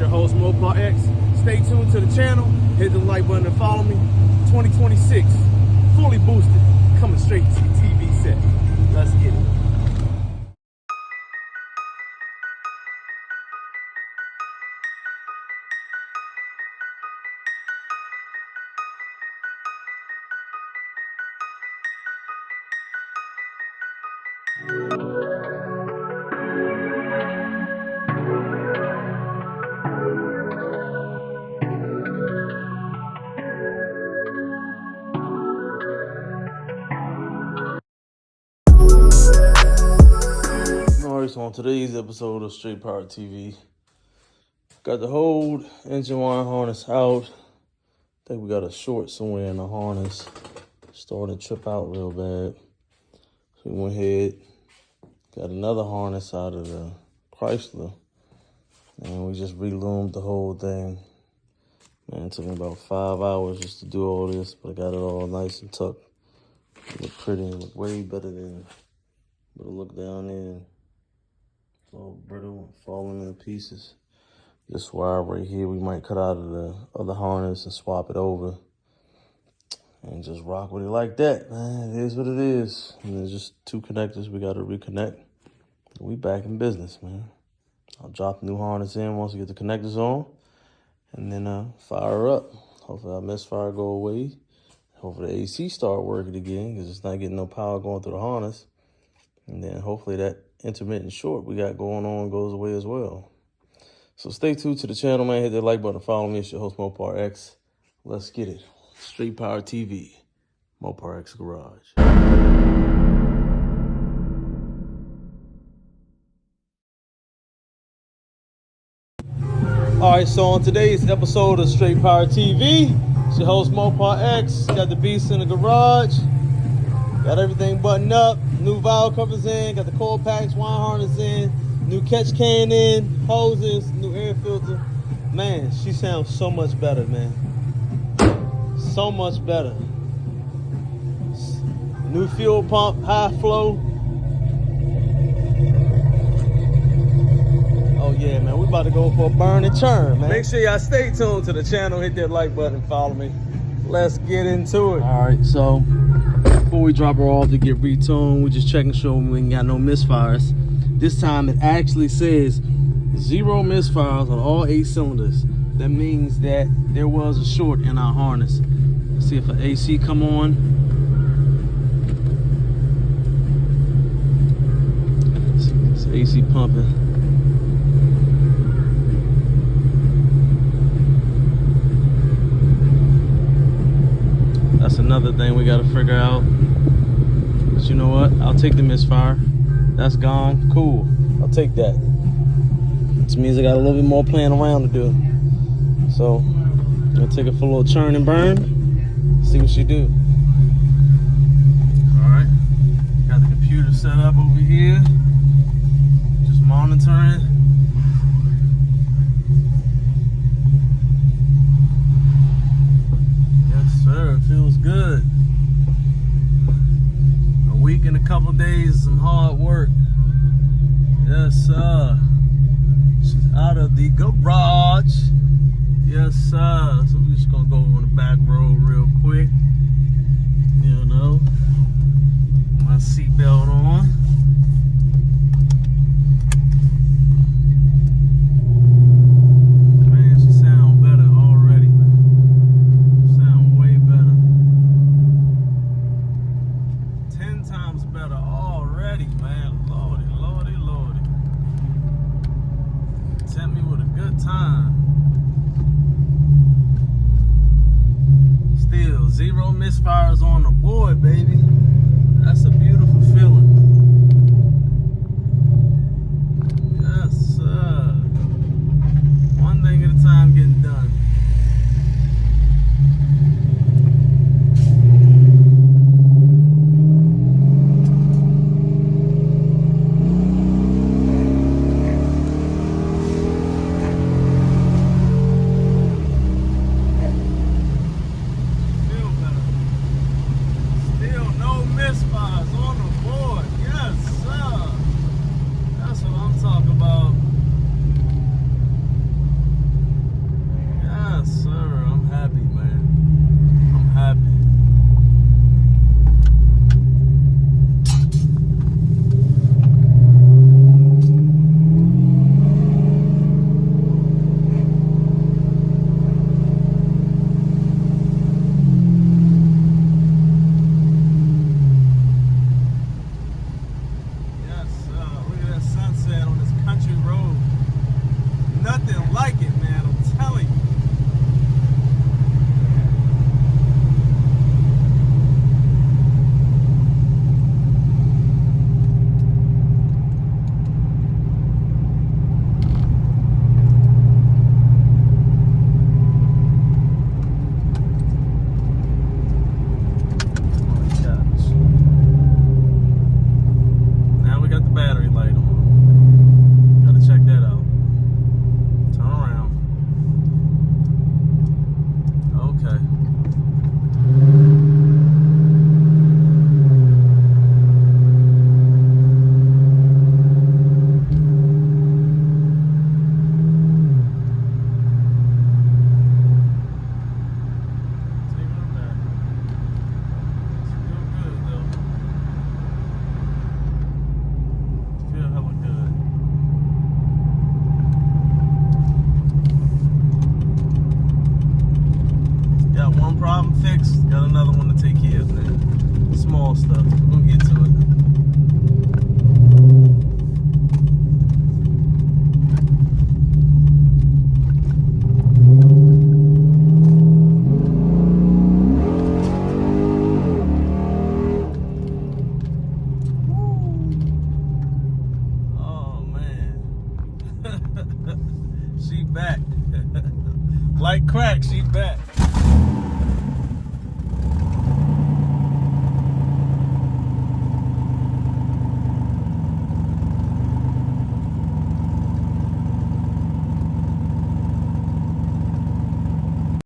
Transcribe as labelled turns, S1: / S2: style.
S1: your host, X. Stay tuned to the channel. Hit the like button and follow me. 2026, fully boosted, coming straight to your TV set. Let's get it. Alright, so on today's episode of Straight Power TV, got the whole engine wire harness out. I think we got a short somewhere in the harness. Starting to trip out real bad. So we went ahead, got another harness out of the Chrysler, and we just reloomed the whole thing. Man, it took me about 5 hours just to do all this, but I got it all nice and tucked. It looked pretty, it looked way better than what it looked down there. It's all brittle, falling into pieces. This wire right here, we might cut out of the other harness and swap it over and just rock with it like that, man. It is what it is. And there's just two connectors we got to reconnect. We back in business, man. I'll drop the new harness in once we get the connectors on, and then fire up. Hopefully our misfire go away. Hopefully the AC start working again, because it's not getting no power going through the harness. And then hopefully that intermittent short we got going on goes away as well. So stay tuned to the channel, man. Hit that like button, follow me. It's your host, Mopar X. Let's get it. Straight Power TV, Mopar X Garage. All right, so on today's episode of Straight Power TV, it's your host, Mopar X. Got the beast in the garage. Got everything buttoned up. New valve covers in. Got the coil packs, wire harness in. New catch can in. Hoses. New air filter. Man, she sounds so much better, man. So much better. New fuel pump, high flow. Oh yeah, man, we about to go for a burn and churn, man. Make sure y'all stay tuned to the channel. Hit that like button and follow me. Let's get into it. All right, so before we drop her off to get retuned, we're just checking sure we ain't got no misfires. This time it actually says 0 misfires on all 8 cylinders. That means that there was a short in our harness. Let's see if an AC come on. It's AC pumping. That's another thing we gotta figure out. But you know what? I'll take the misfire. That's gone. Cool. I'll take that. Which means I got a little bit more playing around to do. So I'm gonna take it for a little churn and burn. See what she do. Alright. Got the computer set up over here. Just monitoring. Sir, it feels good. A week and a couple days, some hard work. Yes, sir. She's out of the garage. Yes, sir. So we're just gonna go on the back road real quick. You know, my seatbelt on. Still 0 misfires on the board, baby. That's a beautiful feeling. Yes, sir. One thing at a time getting done. Misfires on the board. like it, man. I'm telling you. Problem fixed, got another one to take care of, man. Small stuff. We'll get to it. Oh man. She back. Like crack, she back.